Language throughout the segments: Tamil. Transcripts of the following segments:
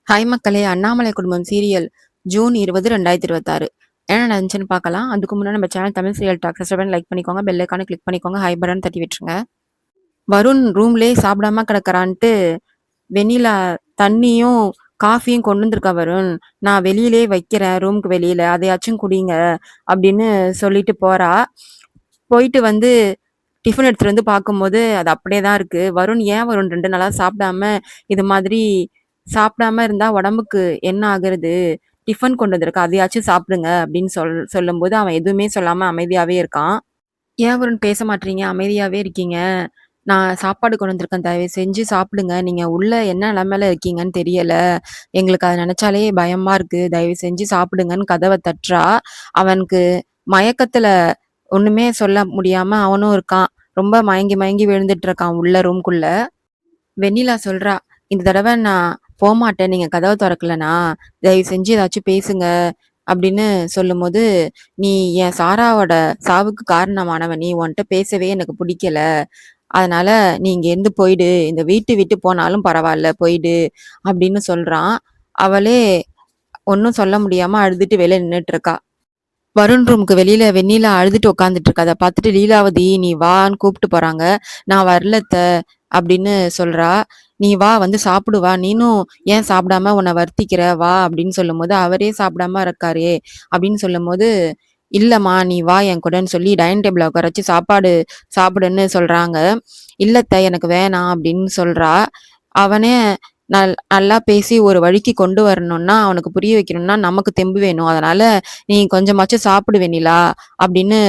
ஹாய் மக்களே! அண்ணாமலை குடும்பம் சீரியல் ஜூன் 20, 2026 என்ன நடந்துச்சுன்னு பார்க்கலாம். அதுக்கு முன்னாடி நம்ம channel Tamil serial talk subscribe like பண்ணிக்கோங்க. பெல் ஐகானை கிளிக் பண்ணிக்கோங்க. ஹை பட்டன் தட்டி விட்டுருங்க. வருண் ரூம்லயே சாப்பிடாம கிடக்குறான்ட்டு வெண்ணிலா தண்ணியும் காஃபியும் கொண்டு வந்திருக்கா வருண். நான் வெளியிலே வைக்கிறேன் ரூமுக்கு வெளியில. அதையாச்சும் குடிங்க அப்படின்னு சொல்லிட்டு போறா. போயிட்டு வந்து டிஃபன் எடுத்துட்டு வந்து பார்க்கும்போது அது அப்படியே தான் இருக்கு. வருண் ஏன் வருண் 2 நாளா சாப்பிடாம இது மாதிரி சாப்பிடாம இருந்தா உடம்புக்கு என்ன ஆகுறது? டிஃபன் கொண்டு வந்திருக்கேன். அதையாச்சும் சாப்பிடுங்க அப்படின்னு சொல்லும்போது அவன் எதுவுமே சொல்லாம அமைதியாவே இருக்கான். ஏன் வருண் பேச மாட்றீங்க? அமைதியாவே இருக்கீங்க. நான் சாப்பாடு கொண்டு வந்திருக்கேன். தயவு செஞ்சு சாப்பிடுங்க. நீங்க உள்ள என்ன நிலைமையில இருக்கீங்கன்னு தெரியல. எங்களுக்கு அத நினைச்சாலே பயமா இருக்கு. தயவு செஞ்சு சாப்பிடுங்கன்னு கதவ தட்டுறா. அவனுக்கு மயக்கத்துல ஒண்ணுமே சொல்ல முடியாம அவனும் இருக்கான். ரொம்ப மயங்கி மயங்கி விழுந்துட்டு இருக்கான் உள்ள ரூம்குள்ள. வெண்ணிலா சொல்றா, இந்த தடவை நான் போமாட்டேன். நீங்க கதவை திறக்கலனா தயவு செஞ்சு ஏதாச்சும் பேசுங்க அப்படின்னு சொல்லும்போது, நீ என் சாராவோட சாவுக்கு காரணமானவ. நீ உன்கிட்ட பேசவே எனக்கு பிடிக்கல. அதனால நீ இங்க இருந்து போயிடு. இந்த வீட்டு விட்டு போனாலும் பரவாயில்ல போயிடு அப்படின்னு சொல்றான். அவளே ஒன்னும் சொல்ல முடியாம அழுதுட்டு வெளியே நின்னுட்டு இருக்கா. வருண் ரூமுக்கு வெளியில வெண்ணிலா அழுதுட்டு உட்காந்துட்டு இருக்கா. அதை பார்த்துட்டு லீலாவதி நீ வான்னு கூப்பிட்டு போறாங்க. நான் வரல அப்படின்னு சொல்றா. நீ வா வந்து சாப்பிடு வா. நீனும் ஏன் சாப்பிடாம உன்னை வருத்திக்கிற வா அப்படின்னு சொல்லும்போது அவரே சாப்பிடாம இருக்காரே அப்படின்னு சொல்லும்போது இல்லம்மா நீ வா என் கூடன்னு சொல்லி டைனிங் டேபிள் உட்கார வச்சு சாப்பாடு சாப்பிடுன்னு சொல்றாங்க. இல்லத்த எனக்கு வேணாம் அப்படின்னு சொல்றா. அவனே நல்லா பேசி ஒரு வழிக்கு கொண்டு வரணும்னா அவனுக்கு புரிய வைக்கணும்னா நமக்கு தெம்பு வேணும். அதனால நீ கொஞ்சமாச்சும் சாப்பிடு வெண்ணிலா அப்படின்னு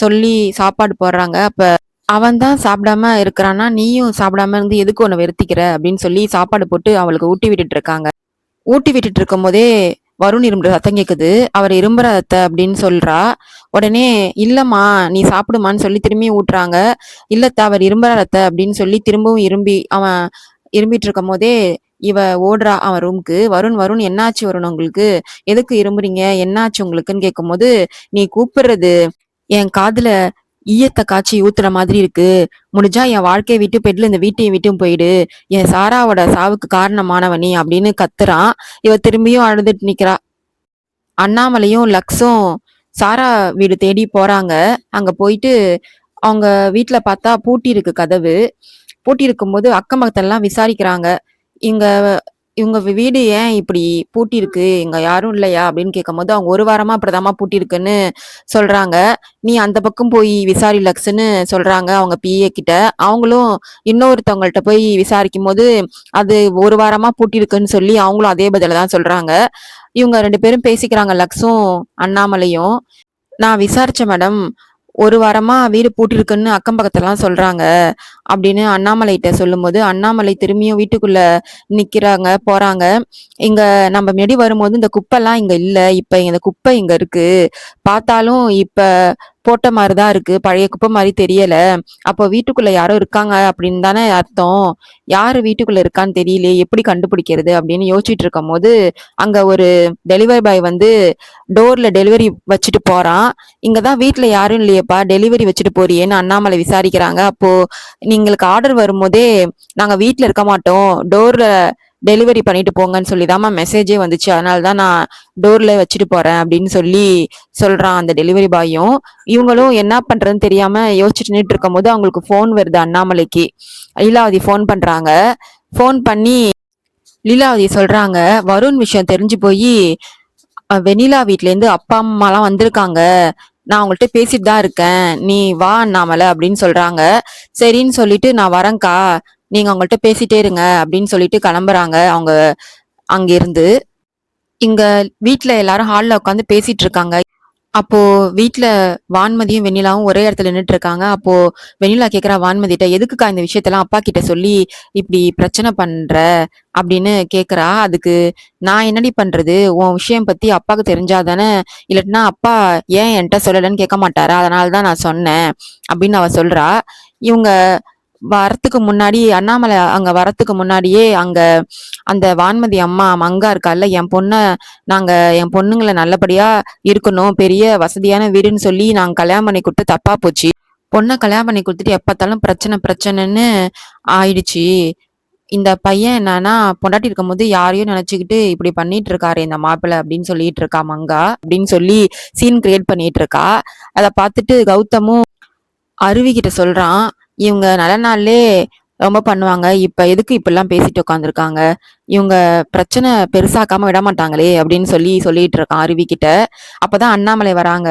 சொல்லி சாப்பாடு போடுறாங்க. அப்ப அவன் தான் சாப்பிடாம இருக்கிறான்னா நீயும் சாப்பிடாம இருந்து எதுக்கு உன்னை வெறுத்திக்கிற அப்படின்னு சொல்லி சாப்பாடு போட்டு அவளுக்கு ஊட்டி விட்டுட்டு இருக்காங்க. ஊட்டி விட்டுட்டு இருக்கும் போதே வருண் இரும்புற சத்தம் கேக்குது. அவர் இரும்புற அத்தை அப்படின்னு சொல்றா. உடனே இல்லம்மா நீ சாப்பிடுமான்னு சொல்லி திரும்பி ஊட்டுறாங்க. இல்லத்த அவர் இரும்புற அத்தை அப்படின்னு சொல்லி திரும்பவும் அவன் இரும்பிட்டு இருக்கும் போதே இவ ஓடுறா அவன் ரூமுக்கு. வருண் வருண் என்னாச்சு வருண் உங்களுக்கு? எதுக்கு இரும்புறீங்க? என்னாச்சு உங்களுக்குன்னு கேட்கும்போது நீ கூப்பிடுறது என் காதுல ஈயத்த காய்ச்சி ஊத்துற மாதிரி இருக்கு. முடிஞ்சா என் வாழ்க்கையை விட்டு போயிட்டு இந்த வீட்டையும் விட்டும் போயிடு. என் சாராவோட சாவுக்கு காரணமானவனி அப்படின்னு கத்துறான். இவ திரும்பியும் அழுதுட்டு நிக்கிறா. அண்ணாமலையும் லக்ஸும் சாரா வீடு தேடி போறாங்க. அங்க போயிட்டு அவங்க வீட்டுல பார்த்தா பூட்டி இருக்கு கதவு. பூட்டி இருக்கும்போது அக்கம் பக்கத்தெல்லாம் விசாரிக்கிறாங்க. இங்க இவங்க வீடு ஏன் இப்படி பூட்டி இருக்கு? இங்க யாரும் இல்லையா அப்படின்னு கேட்கும்போது அவங்க ஒரு வாரமா அப்படிதாம்மா பூட்டி இருக்குன்னு சொல்றாங்க. நீ அந்த பக்கம் போய் விசாரி லக்ஸ்ன்னு சொல்றாங்க அவங்க பிஏ கிட்ட. அவங்களும் இன்னொருத்தவங்கள்ட்ட போய் விசாரிக்கும் போது அது ஒரு வாரமா பூட்டி இருக்குன்னு சொல்லி அவங்களும் அதே பதில தான் சொல்றாங்க. இவங்க 2 பேரும் பேசிக்கிறாங்க லக்ஸும் அண்ணாமலையும். நான் விசாரிச்சேன் மேடம். ஒரு வாரமா வீடு பூட்டிருக்குன்னு அக்கம் பக்கத்தெல்லாம் சொல்றாங்க அப்படின்னு அண்ணாமலைகிட்ட சொல்லும்போது அண்ணாமலை திரும்பியும் வீட்டுக்குள்ள நிக்கிறாங்க போறாங்க. இங்க நம்ம முன்னாடி வரும்போது இந்த குப்பைலாம் இங்க இல்ல. இப்ப இந்த குப்பை இங்க இருக்கு. பார்த்தாலும் இப்ப போட்ட மாதிரிதான் இருக்கு. பழைய குப்பை மாதிரி தெரியல. அப்போ வீட்டுக்குள்ள யாரோ இருக்காங்க அப்படின்னு தானே அர்த்தம். யாரு வீட்டுக்குள்ள இருக்கான்னு தெரியல. எப்படி கண்டுபிடிக்கிறது அப்படின்னு யோசிச்சுட்டு இருக்கும் போது அங்க ஒரு டெலிவரி பாய் வந்து டோர்ல டெலிவரி வச்சுட்டு போறான். இங்கதான் வீட்டுல யாரும் இல்லையப்பா டெலிவரி வச்சுட்டு போறியேன்னு அண்ணாமலை விசாரிக்கிறாங்க. அப்போ நீங்களுக்கு ஆர்டர் வரும்போதே நாங்க வீட்டுல இருக்க மாட்டோம், டோர்ல டெலிவரி பண்ணிட்டு போங்கன்னு சொல்லிதாம்மா மெசேஜே வந்துச்சு. அதனாலதான் நான் டோர்ல வச்சுட்டு போறேன் அப்படின்னு சொல்லி சொல்றான் அந்த டெலிவரி பாயும். இவங்களும் என்ன பண்றதுன்னு தெரியாம யோசிச்சுட்டு நின்றுட்டு இருக்கும் போது அவங்களுக்கு போன் வருது அண்ணாமலைக்கு. லீலாவதி போன் பண்றாங்க. போன் பண்ணி லீலாவதி சொல்றாங்க வருண் விஷயம் தெரிஞ்சு போய் வெண்ணிலா வீட்ல இருந்து அப்பா அம்மாலாம் வந்திருக்காங்க. நான் அவங்கள்ட்ட பேசிட்டு தான் இருக்கேன். நீ வா அண்ணாமலை அப்படின்னு சொல்றாங்க. சரின்னு சொல்லிட்டு நான் வரேன்க்கா, நீங்க அவங்கள்ட்ட பேசிட்டே இருங்க அப்படின்னு சொல்லிட்டு கிளம்புறாங்க அவங்க அங்கிருந்து. இங்க வீட்டுல எல்லாரும் ஹால்ல உட்காந்து பேசிட்டு இருக்காங்க. அப்போ வீட்டுல வான்மதியும் வெண்ணிலாவும் ஒரே இடத்துல நின்றுட்டு இருக்காங்க. அப்போ வெண்ணிலா கேக்குறா வான்மதிட்ட எதுக்குக்கா இந்த விஷயத்தெல்லாம் அப்பா கிட்ட சொல்லி இப்படி பிரச்சனை பண்ற அப்படின்னு கேக்குறா. அதுக்கு நான் என்னடி பண்றது, உன் விஷயம் பத்தி அப்பாவுக்கு தெரிஞ்சாதானே, இல்லாட்டினா அப்பா ஏன் என்கிட்ட சொல்லலன்னு கேட்க மாட்டாரா, அதனாலதான் நான் சொன்னேன் அப்படின்னு அவ சொல்றா. இவங்க வரத்துக்கு முன்னாடி அண்ணாமலை அங்க வரத்துக்கு முன்னாடியே அங்க அந்த வான்மதி அம்மா மங்கா இருக்கால, நாங்க என் பொண்ணுங்களை நல்லபடியா இருக்கணும், பெரிய வசதியான வீடுன்னு சொல்லி நாங்க கல்யாணம் பண்ணி கொடுத்து தப்பா போச்சு. பொண்ணை கல்யாணம் பண்ணி கொடுத்துட்டு எப்ப பார்த்தாலும் பிரச்சனை பிரச்சனைன்னு ஆயிடுச்சு. இந்த பையன் என்னன்னா பொண்டாட்டி இருக்கும்போது யாரையும் நினைச்சுக்கிட்டு இப்படி பண்ணிட்டு இருக்காரு இந்த மாப்பிள்ளை அப்படின்னு சொல்லிட்டு இருக்கா மங்கா அப்படின்னு சொல்லி சீன் கிரியேட் பண்ணிட்டு இருக்கா. அதை பார்த்துட்டு கௌதமும் அருவி கிட்ட சொல்றான், இவங்க நல்ல நாள்லே ரொம்ப பண்ணுவாங்க, இப்ப எதுக்கு இப்படிலாம் பேசிட்டு உட்காந்துருக்காங்க, இவங்க பிரச்சனை பெருசாக்காம விட மாட்டாங்களே அப்படின்னு சொல்லிட்டு இருக்கான் அருவி கிட்ட. அப்பதான் அண்ணாமலை வராங்க.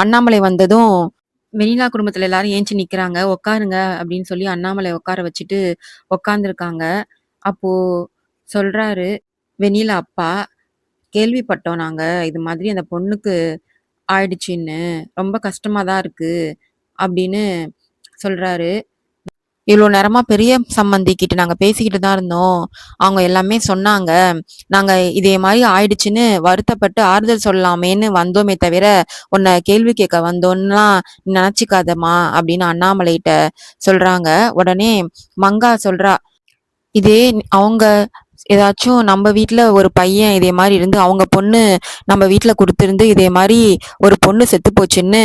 அண்ணாமலை வந்ததும் வெண்ணிலா குடும்பத்துல எல்லாரும் ஏஞ்சி நிக்கிறாங்க. உட்காருங்க அப்படின்னு சொல்லி அண்ணாமலை உட்கார வச்சுட்டு உட்காந்துருக்காங்க. அப்போ சொல்றாரு வெண்ணிலா அப்பா, கேள்விப்பட்டோம் நாங்க இது மாதிரி அந்த பொண்ணுக்கு ஆயிடுச்சுன்னு, ரொம்ப கஷ்டமா தான் இருக்கு அப்படின்னு சொல்றாரு. இவ்வளோ நேரமா பெரிய சம்மந்தி கிட்ட நாங்க பேசிக்கிட்டு தான் இருந்தோம். அவங்க எல்லாமே சொன்னாங்க. நாங்க இதே மாரி ஆயிடுச்சுன்னு வருத்தப்பட்டு ஆறுதல் சொல்லலாமேன்னு வந்தோமே தவிர, உன்ன கேள்வி கேட்க வந்தோம்லாம் நெனச்சுக்காதம்மா அப்படின்னு அண்ணாமலைட்ட சொல்றாங்க. உடனே மங்கா சொல்றா, இதே அவங்க ஏதாச்சும் நம்ம வீட்ல ஒரு பையன் இதே மாரி இருந்து, அவங்க பொண்ணு நம்ம வீட்ல குடுத்திருந்து, இதே மாரி ஒரு பொண்ணு செத்து போச்சுன்னு,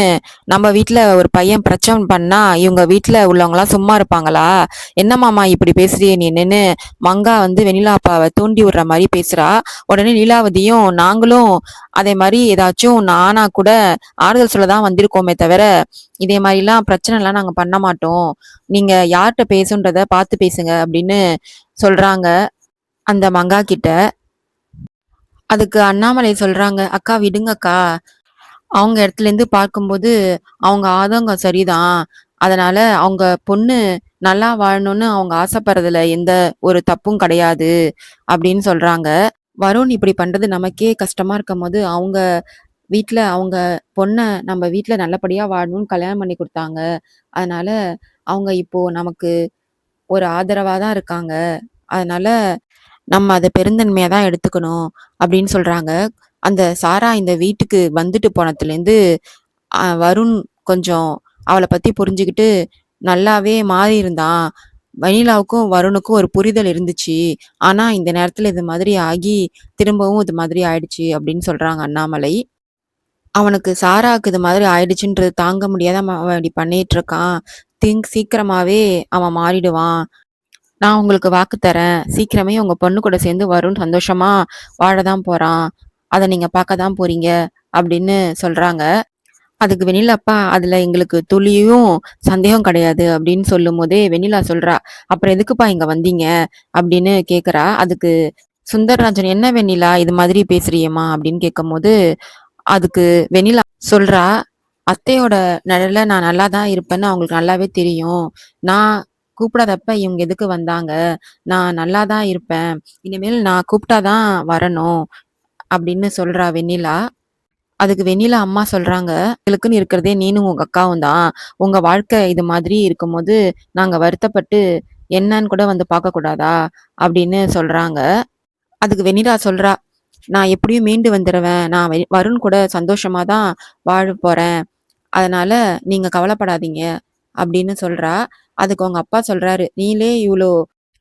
நம்ம வீட்ல ஒரு பையன் பிரச்சனை பண்ணா, இவங்க வீட்ல உள்ளவங்கலாம் சும்மா இருப்பாங்களா? என்ன மாமா இப்படி பேசுறியே நீனுன்னு மங்கா வந்து வெண்ணிலா அப்பாவ தூண்டி விடுற மாரி பேசுறா. உடனே லீலாவதியும், நாங்களும் அதே மாரி ஏதாச்சும் நானா கூட ஆறுதல் சொல்ல தான் வந்திருக்கோமே தவிர, இதே மாரிலாம் பிரச்சனைலாம் நாங்க பண்ண மாட்டோம். நீங்க யார்ட்ட பேசுன்றத பார்த்து பேசுங்க அப்படின்னு சொல்றாங்க அந்த மங்கா கிட்ட. அதுக்கு அண்ணாமலை சொல்றாங்க, அக்கா விடுங்கக்கா, அவங்க இடத்துல இருந்து பார்க்கும்போது அவங்க ஆதங்கம் சரிதான். அதனால அவங்க பொண்ணு நல்லா வாழணும்னு அவங்க ஆசைப்படுறதுல எந்த ஒரு தப்பும் கிடையாது அப்படின்னு சொல்றாங்க. வருண் இப்படி பண்றது நமக்கே கஷ்டமா இருக்கும்போது, அவங்க வீட்ல அவங்க பொண்ண நம்ம வீட்ல நல்லபடியா வாழணும்னு கல்யாணம் பண்ணி குடுத்தாங்க. அதனால அவங்க இப்போ நமக்கு ஒரு ஆதரவா தான் இருக்காங்க. அதனால நம்ம அத பெருந்தன்மையா தான் எடுத்துக்கணும் அப்படின்னு சொல்றாங்க. அந்த சாரா இந்த வீட்டுக்கு வந்துட்டு போனதுலேருந்து வருண் கொஞ்சம் அவள பத்தி புரிஞ்சுகிட்டு நல்லாவே மாறியிருந்தான். வெண்ணிலாவுக்கும் வருணுக்கும் ஒரு புரிதல் இருந்துச்சு. ஆனா இந்த நேரத்துல இது மாதிரி ஆகி திரும்பவும் இது மாதிரி ஆயிடுச்சு அப்படின்னு சொல்றாங்க அண்ணாமலை. அவனுக்கு சாராவுக்கு இது மாதிரி ஆயிடுச்சுன்றது தாங்க முடியாத அவன் இப்படி பண்ணிட்டு இருக்கான். சீக்கிரமாவே அவன் மாறிடுவான். நான் உங்களுக்கு வாக்கு தரேன். சீக்கிரமே உங்க பொண்ணு கூட சேர்ந்து வருண் சந்தோஷமா வாழதான் போறான். அத நீங்க பார்க்க தான் போறீங்க அப்படின்னு சொல்றாங்க. அதுக்கு வெண்ணிலா அப்பா, அதுல எங்களுக்கு துளியும் சந்தேகம் கிடையாது அப்படின்னு சொல்லும்போதே வெண்ணிலா சொல்றா, அப்புறம் எதுக்குப்பா இங்க வந்தீங்க அப்படின்னு கேக்குறா. அதுக்கு சுந்தரராஜன், என்ன வெண்ணிலா இது மாதிரி பேசுறியேம்மா அப்படின்னு கேட்கும்போது, அதுக்கு வெண்ணிலா சொல்றா, அத்தையோட நிழல்ல நான் நல்லா தான் இருப்பேன்னு அவங்களுக்கு நல்லாவே தெரியும். நான் கூப்பிடாதப்ப இவங்க எதுக்கு வந்தாங்க? நான் நல்லா தான் இருப்பேன். இனிமேல் நான் கூப்பிட்டா தான் வரணும் அப்படின்னு சொல்றா வெண்ணிலா. அதுக்கு வெண்ணிலா அம்மா சொல்றாங்க, எங்களுக்குன்னு இருக்கிறதே நீனும் உங்க அக்காவும் தான். உங்க வாழ்க்கை இது மாதிரி இருக்கும்போது நாங்க வருத்தப்பட்டு என்னன்னு கூட வந்து பார்க்க கூடாதா? அப்படின்னு சொல்றாங்க. அதுக்கு வெண்ணிலா சொல்றா, நான் எப்படியும் மீண்டு வந்துருவேன். நான் வருண் கூட சந்தோஷமா தான் வாழ போறேன். அதனால நீங்க கவலைப்படாதீங்க அப்படின்னு சொல்றா. அதுக்கு அவங்க அப்பா சொல்றாரு, நீலே இவ்ளோ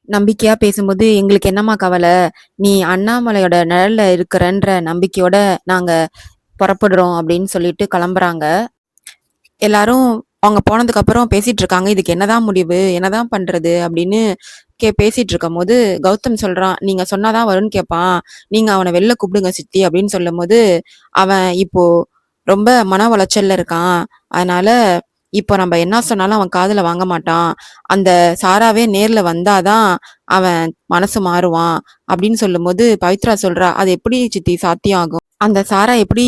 நம்பிக்கையா பேசும்போது எங்களுக்கு என்னம்மா கவலை? நீ அண்ணாமலையோட நிழல்ல இருக்கிறன்ற நம்பிக்கையோட நாங்க புறப்படுறோம் அப்படின்னு சொல்லிட்டு கிளம்புறாங்க. எல்லாரும் அவங்க போனதுக்கு அப்புறம் பேசிட்டு இருக்காங்க. இதுக்கு என்னதான் முடிவு? என்னதான் பண்றது? அப்படின்னு பேசிட்டு இருக்கும்போது கௌதம் சொல்றான், நீங்க சொன்னாதான் வரும்னு கேட்பான். நீங்க அவனை வெளில கூப்பிடுங்க சித்தி அப்படின்னு சொல்லும்போது, அவன் இப்போ ரொம்ப மன உளைச்சல்ல இருக்கான். அதனால இப்போ நம்ம என்ன சொன்னாலும் அவன் காதுல வாங்க மாட்டான். அந்த சாராவே நேர்ல வந்தாதான் அவன் மனசு மாறுவான் அப்படின்னு சொல்லும்போது பவித்ரா சொல்றா, அது எப்படி சித்தி சாத்தியம் ஆகும்? அந்த சாரா எப்படி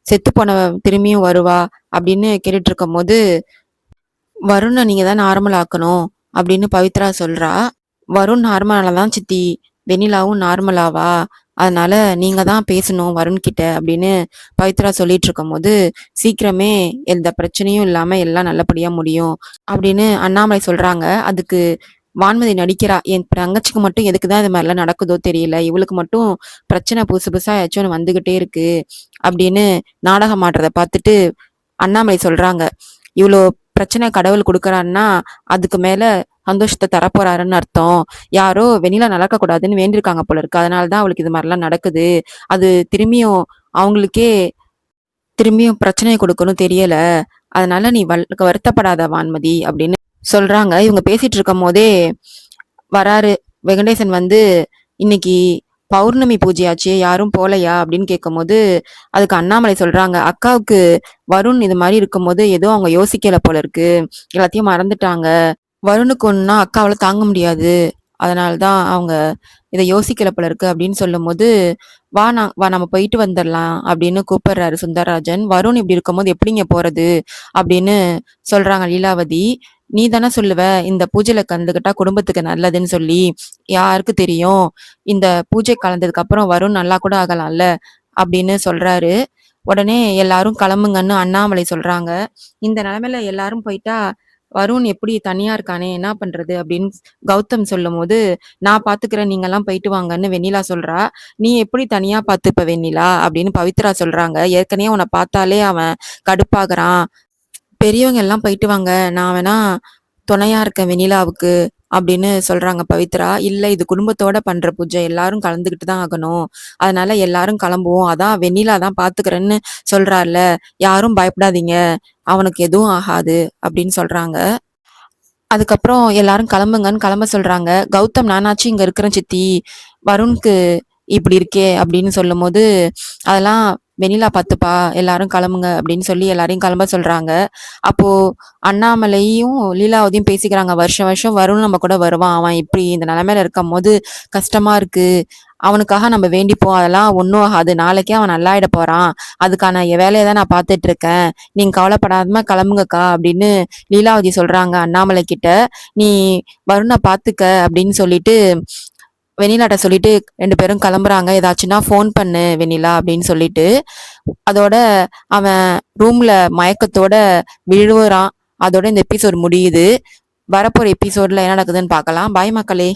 செத்து போனவ திரும்பியும் வருவா அப்படின்னு கேட்டுட்டு இருக்கும்போது, வருண நீங்க தான் நார்மல் ஆக்கணும் அப்படின்னு பவித்ரா சொல்றா. வருண் நார்மலா தான் சித்தி, வெண்ணிலாவும் நார்மலாவா, அதனால நீங்க தான் பேசணும் வருண் கிட்ட அப்படின்னு பவித்ரா சொல்லிட்டு இருக்கும்போது, சீக்கிரமே எந்த பிரச்சனையும் இல்லாம எல்லாம் நல்லபடியா முடியும் அப்படின்னு அண்ணாமலை சொல்றாங்க. அதுக்கு வான்மதி நடிக்கிறா, என் தங்கச்சிக்கு மட்டும் எதுக்குதான் இது மாதிரிலாம் நடக்குதோ தெரியல, இவளுக்கு மட்டும் பிரச்சனை புதுசு புதுசா ஏதாச்சும் ஒன்று வந்துகிட்டே இருக்கு அப்படின்னு நாடகம் ஆடுறத பார்த்துட்டு அண்ணாமலை சொல்றாங்க, இவ்வளோ பிரச்சனை கடவுள் கொடுக்குறாருன்னா அதுக்கு மேல சந்தோஷத்தை தரப்போறாருன்னு அர்த்தம். யாரோ வெண்ணிலா நடக்க கூடாதுன்னு வேண்டியிருக்காங்க போல இருக்கு. அதனாலதான் அவளுக்கு இது மாதிரிலாம் நடக்குது. அது திரும்பியும் அவங்களுக்கே திரும்பியும் பிரச்சனையை கொடுக்கணும் தெரியல. அதனால நீ வருத்தப்படாத வான்மதி அப்படின்னு சொல்றாங்க. இவங்க பேசிட்டு இருக்கும் போதே வராரு வெங்கடேசன் வந்து இன்னைக்கு பௌர்ணமி பூஜையாச்சே யாரும் போலையா அப்படின்னு கேட்கும்போது அதுக்கு அண்ணாமலை சொல்றாங்க, அக்காவுக்கு வருண் இது மாதிரி இருக்கும்போது ஏதோ அவங்க யோசிக்கல போல இருக்கு, எல்லாத்தையும் மறந்துட்டாங்க. வருணுக்கு ஒண்ணுனா அக்காவால தாங்க முடியாது, அதனாலதான் அவங்க இதை யோசிக்கல போல இருக்கு அப்படின்னு சொல்லும்போது, வா நம்ம போயிட்டு வந்துடலாம் அப்படின்னு கூப்பிடுறாரு சுந்தரராஜன். வருண் இப்படி இருக்கும்போது எப்படிங்க போறது அப்படின்னு சொல்றாங்க லீலாவதி. நீ தானே சொல்லுவ இந்த பூஜையில கலந்துக்கிட்டா குடும்பத்துக்கு நல்லதுன்னு சொல்லி, யாருக்கு தெரியும், இந்த பூஜை கலந்ததுக்கு அப்புறம் வருண் நல்லா கூட ஆகலாம்ல அப்படின்னு சொல்றாரு. உடனே எல்லாரும் கிளம்புங்கன்னு அண்ணாமலை சொல்றாங்க. இந்த நிலைமையில எல்லாரும் போயிட்டா வருண் எப்படி தனியா இருக்கானே என்ன பண்றது அப்படின்னு கௌதம் சொல்லும்போது, நான் பாத்துக்கிறேன் நீங்க எல்லாம் போயிட்டு வாங்கன்னு வெண்ணிலா சொல்றா. நீ எப்படி தனியா பாத்துப்ப வெண்ணிலா அப்படின்னு பவித்ரா சொல்றாங்க. ஏற்கனவே உன்னை பார்த்தாலே அவன் கடுப்பாகிறான், பெரியவங்க எல்லாம் போயிட்டு வாங்க, நான் வேணா துணையா இருக்கேன் வெண்ணிலாவுக்கு அப்படின்னு சொல்றாங்க பவித்ரா. இல்ல இது குடும்பத்தோட பண்ற பூஜை, எல்லாரும் கலந்துக்கிட்டு தான் ஆகணும், அதனால எல்லாரும் கிளம்புவோம், அதான் வெண்ணிலா தான் பாத்துக்கிறேன்னு சொல்றாருல, யாரும் பயப்படாதீங்க, அவனுக்கு எதுவும் ஆகாது அப்படின்னு சொல்றாங்க. அதுக்கப்புறம் எல்லாரும் கிளம்புங்கன்னு கிளம்ப சொல்றாங்க. கௌதம் நானாச்சும் இங்க இருக்கிறேன் சித்தி, வருணுக்கு இப்படி இருக்கே அப்படின்னு சொல்லும்போது, அதெல்லாம் வெண்ணிலா பார்த்துப்பா, எல்லாரும் கிளம்புங்க அப்படின்னு சொல்லி எல்லாரையும் கிளம்ப சொல்றாங்க. அப்போ அண்ணாமலையும் லீலாவதியும் பேசிக்கிறாங்க, வருஷம் வருஷம் வருண் நம்ம கூட வருவான், அவன் இப்படி இந்த நிலைமையில இருக்கும் போது கஷ்டமா இருக்கு, அவனுக்காக நம்ம வேண்டிப்போம், அதெல்லாம் ஒன்றும் ஆகாது, நாளைக்கே அவன் நல்லாயிட போறான், அதுக்கான வேலையை தான் நான் பார்த்துட்டு இருக்கேன், நீங்க கவலைப்படாம கிளம்புங்கக்கா அப்படின்னு லீலாவதி சொல்றாங்க அண்ணாமலை கிட்ட. நீ வருணை பாத்துக்க அப்படின்னு சொல்லிட்டு வெண்ணிலாட்ட சொல்லிட்டு ரெண்டு பேரும் கிளம்புறாங்க. ஏதாச்சுன்னா ஃபோன் பண்ணு வெண்ணிலா அப்படின்னு சொல்லிட்டு, அதோட அவன் ரூம்ல மயக்கத்தோட விழுவுறான். அதோட இந்த எபிசோட் முடியுது. வரப்போற எபிசோட்ல என்ன நடக்குதுன்னு பார்க்கலாம். பாய் மக்களே.